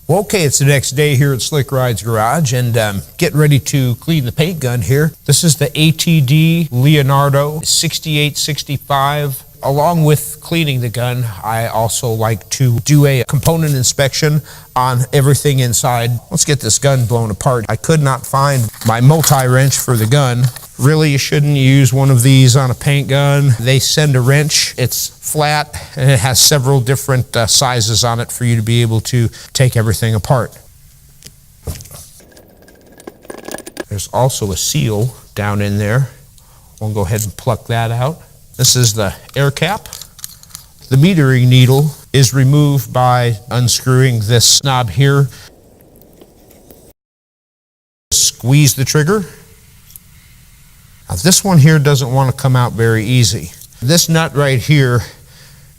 Well, okay, it's the next day here at Slick Ride's Garage, and getting ready to clean the paint gun here. This is the ATD Leonardo 6865. Along with cleaning the gun, I also like to do a component inspection on everything inside. Let's get this gun blown apart. I could not find my multi-wrench for the gun. Really, you shouldn't use one of these on a paint gun. They send a wrench. It's flat, and it has several different sizes on it for you to be able to take everything apart. There's also a seal down in there. We'll go ahead and pluck that out. This is the air cap. The metering needle is removed by unscrewing this knob here. Squeeze the trigger. Now this one here doesn't want to come out very easy. This nut right here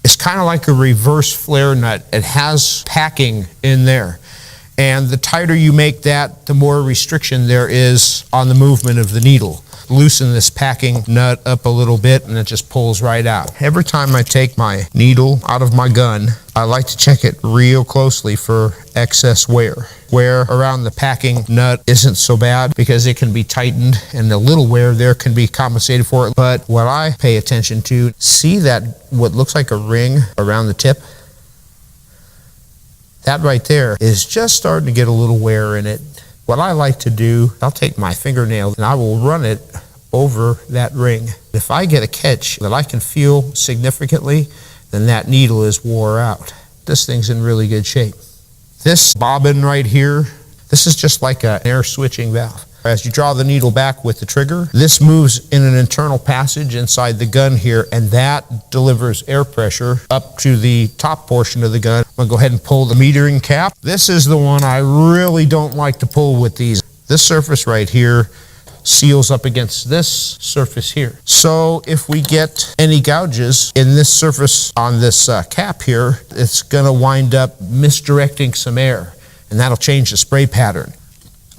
is kind of like a reverse flare nut. It has packing in there. And the tighter you make that, the more restriction there is on the movement of the needle. Loosen this packing nut up a little bit and it just pulls right out. Every time I take my needle out of my gun, I like to check it real closely for excess wear. Wear around the packing nut isn't so bad because it can be tightened and the little wear there can be compensated for it. But what I pay attention to, see that what looks like a ring around the tip? That right there is just starting to get a little wear in it. What I like to do, I'll take my fingernail and I will run it over that ring. If I get a catch that I can feel significantly, then that needle is wore out. This thing's in really good shape. This bobbin right here, this is just like an air switching valve. As you draw the needle back with the trigger, this moves in an internal passage inside the gun here, and that delivers air pressure up to the top portion of the gun. I'm gonna go ahead and pull the metering cap. This is the one I really don't like to pull with these. This surface right here seals up against this surface here. So if we get any gouges in this surface on this cap here, it's gonna wind up misdirecting some air, and that'll change the spray pattern.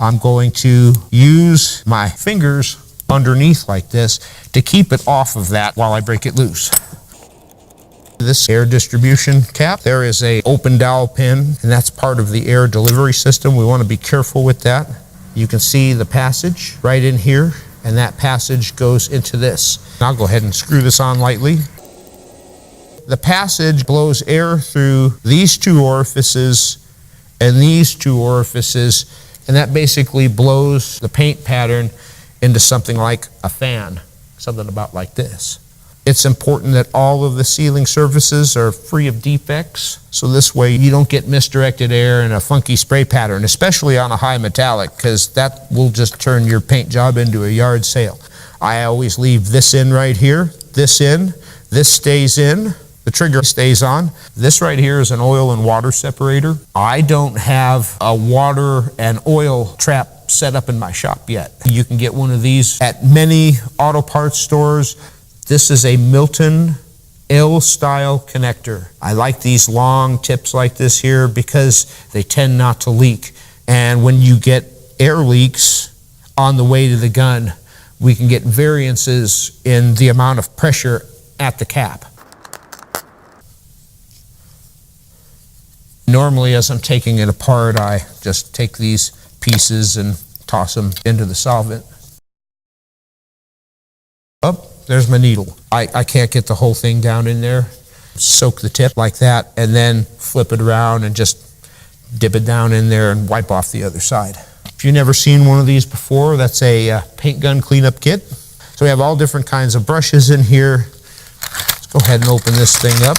I'm going to use my fingers underneath like this to keep it off of that while I break it loose. This air distribution cap, there is a open dowel pin, and that's part of the air delivery system. We want to be careful with that. You can see the passage right in here, and that passage goes into this. I'll go ahead and screw this on lightly. The passage blows air through these two orifices and these two orifices, and that basically blows the paint pattern into something like a fan, something about like this. It's important that all of the sealing surfaces are free of defects, so this way you don't get misdirected air and a funky spray pattern, especially on a high metallic, because that will just turn your paint job into a yard sale. I always leave this in right here, this in, this stays in, the trigger stays on. This right here is an oil and water separator. I don't have a water and oil trap set up in my shop yet. You can get one of these at many auto parts stores. This is a Milton L-style connector. I like these long tips like this here because they tend not to leak. And when you get air leaks on the way to the gun, we can get variances in the amount of pressure at the cap. Normally, as I'm taking it apart, I just take these pieces and toss them into the solvent. Oh, there's my needle. I can't get the whole thing down in there. Soak the tip like that and then flip it around and just dip it down in there and wipe off the other side. If you've never seen one of these before, that's a paint gun cleanup kit. So we have all different kinds of brushes in here. Let's go ahead and open this thing up.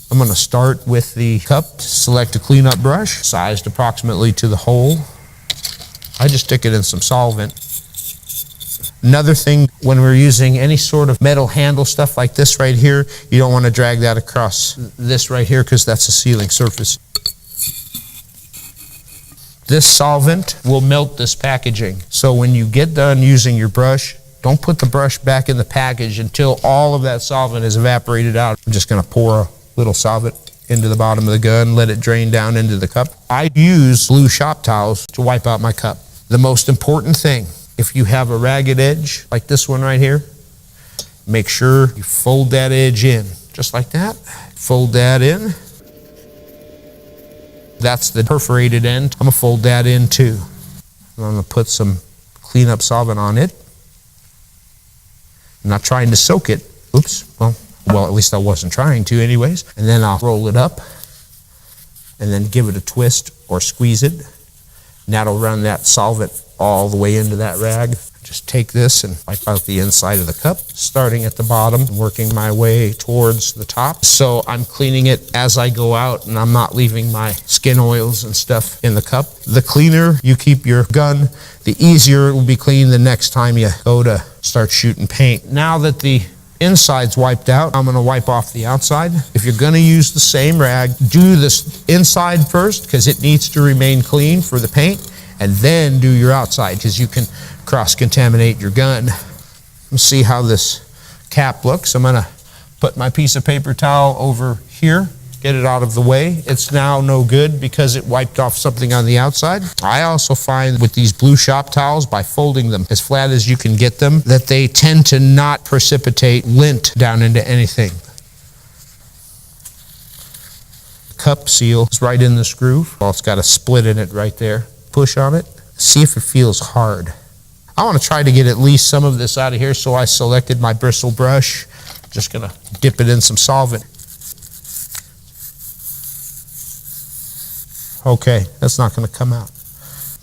I'm going to start with the cup. Select a cleanup brush, sized approximately to the hole. I just stick it in some solvent. Another thing, when we're using any sort of metal handle stuff like this right here, you don't want to drag that across this right here because that's a sealing surface. This solvent will melt this packaging. So when you get done using your brush, don't put the brush back in the package until all of that solvent is evaporated out. I'm just going to pour a little solvent into the bottom of the gun, let it drain down into the cup. I use blue shop towels to wipe out my cup. The most important thing, if you have a ragged edge like this one right here, make sure you fold that edge in, just like that. Fold that in. That's the perforated end. I'm gonna fold that in too. I'm gonna put some cleanup solvent on it. I'm not trying to soak it. Oops, well, at least I wasn't trying to anyways. And then I'll roll it up and then give it a twist or squeeze it. And that'll run that solvent all the way into that rag. Just take this and wipe out the inside of the cup, starting at the bottom, working my way towards the top. So I'm cleaning it as I go out, and I'm not leaving my skin oils and stuff in the cup. The cleaner you keep your gun, the easier it will be clean the next time you go to start shooting paint. Now that the inside's wiped out, I'm gonna wipe off the outside. If you're gonna use the same rag, do this inside first because it needs to remain clean for the paint, and then do your outside because you can cross-contaminate your gun. Let's see how this cap looks. I'm gonna put my piece of paper towel over here, get it out of the way. It's now no good because it wiped off something on the outside. I also find with these blue shop towels, by folding them as flat as you can get them, that they tend to not precipitate lint down into anything. Cup seal is right in this groove. Well, it's got a split in it right there. Push on it, see if it feels hard. I want to try to get at least some of this out of here, so I selected my bristle brush. Just gonna dip it in some solvent. Okay, that's not gonna come out.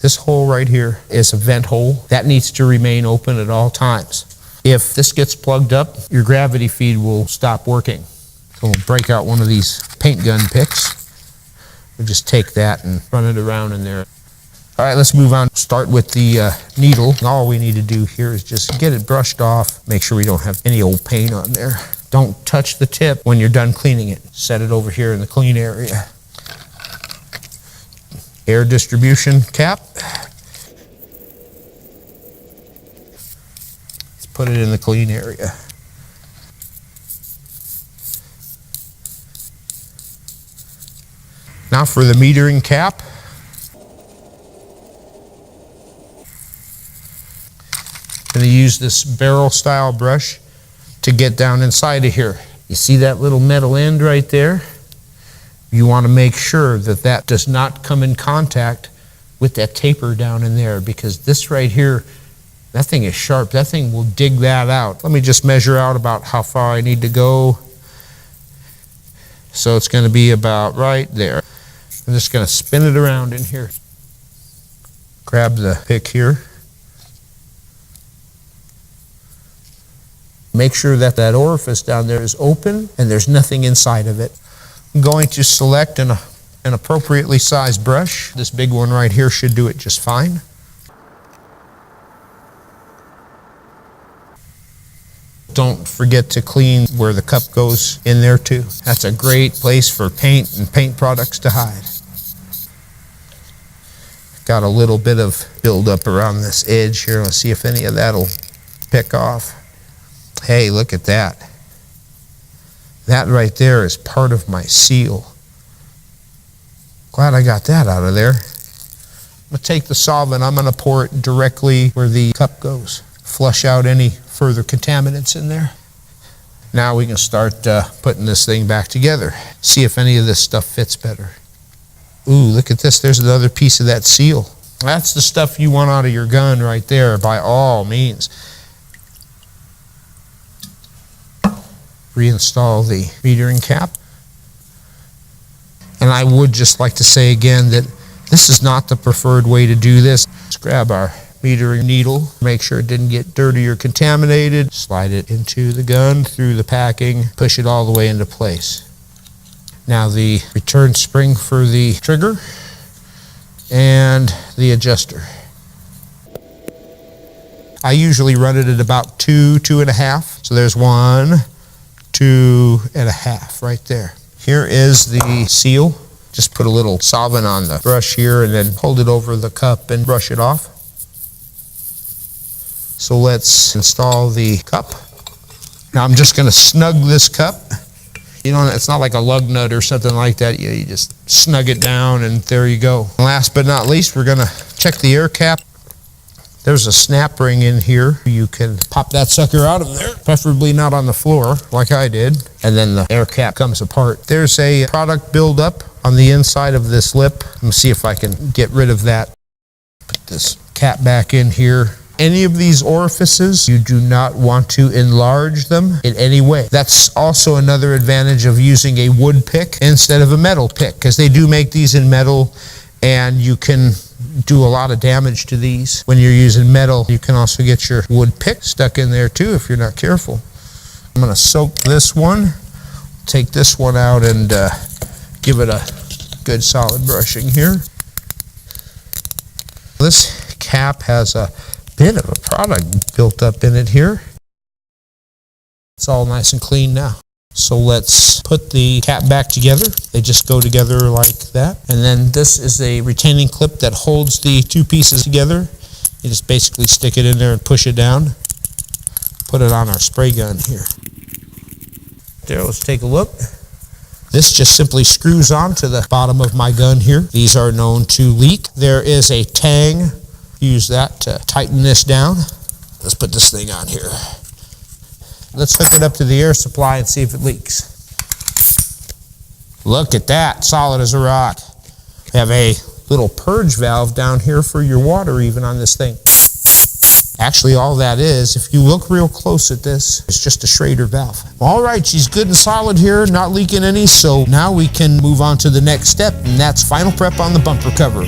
This hole right here is a vent hole. That needs to remain open at all times. If this gets plugged up, your gravity feed will stop working. So we'll break out one of these paint gun picks. We'll just take that and run it around in there. All right, let's move on. Start with the needle. All we need to do here is just get it brushed off. Make sure we don't have any old paint on there. Don't touch the tip when you're done cleaning it. Set it over here in the clean area. Air distribution cap. Let's put it in the clean area. Now for the metering cap. I'm going to use this barrel style brush to get down inside of here. You see that little metal end right there? You want to make sure that that does not come in contact with that taper down in there, because this right here, that thing is sharp. That thing will dig that out. Let me just measure out about how far I need to go. So it's going to be about right there. I'm just going to spin it around in here. Grab the pick here. Make sure that that orifice down there is open and there's nothing inside of it. I'm going to select an appropriately sized brush. This big one right here should do it just fine. Don't forget to clean where the cup goes in there too. That's a great place for paint and paint products to hide. Got a little bit of buildup around this edge here. Let's see if any of that'll pick off. Hey, look at that. That right there is part of my seal. Glad I got that out of there. I'm going to take the solvent, I'm going to pour it directly where the cup goes. Flush out any further contaminants in there. Now we can start putting this thing back together. See if any of this stuff fits better. Ooh, look at this. There's another piece of that seal. That's the stuff you want out of your gun right there, by all means. Reinstall the metering cap. And I would just like to say again that this is not the preferred way to do this. Let's grab our metering needle, make sure it didn't get dirty or contaminated, slide it into the gun through the packing, push it all the way into place. Now the return spring for the trigger and the adjuster. I usually run it at about 2.5. So there's 1, 2.5 right there. Here is the seal. Just put a little solvent on the brush here and then hold it over the cup and brush it off. So let's install the cup. Now I'm just going to snug this cup. You know, it's not like a lug nut or something like that. You just snug it down and there you go. Last but not least, we're going to check the air cap. There's a snap ring in here. You can pop that sucker out of there, preferably not on the floor like I did. And then the air cap comes apart. There's a product buildup on the inside of this lip. Let me see if I can get rid of that. Put this cap back in here. Any of these orifices, you do not want to enlarge them in any way. That's also another advantage of using a wood pick instead of a metal pick, because they do make these in metal, and you can do a lot of damage to these. When you're using metal, you can also get your wood pick stuck in there too if you're not careful. I'm going to soak this one, take this one out, and give it a good solid brushing here. This cap has a bit of a product built up in it here. It's all nice and clean now. So let's put the cap back together. They just go together like that. And then this is a retaining clip that holds the two pieces together. You just basically stick it in there and push it down. Put it on our spray gun here. There, let's take a look. This just simply screws on to the bottom of my gun here. These are known to leak. There is a tang. Use that to tighten this down. Let's put this thing on here. Let's hook it up to the air supply and see if it leaks. Look at that, solid as a rock. We have a little purge valve down here for your water even on this thing. Actually, all that is, if you look real close at this, it's just a Schrader valve. All right, she's good and solid here, not leaking any, so now we can move on to the next step, and that's final prep on the bumper cover.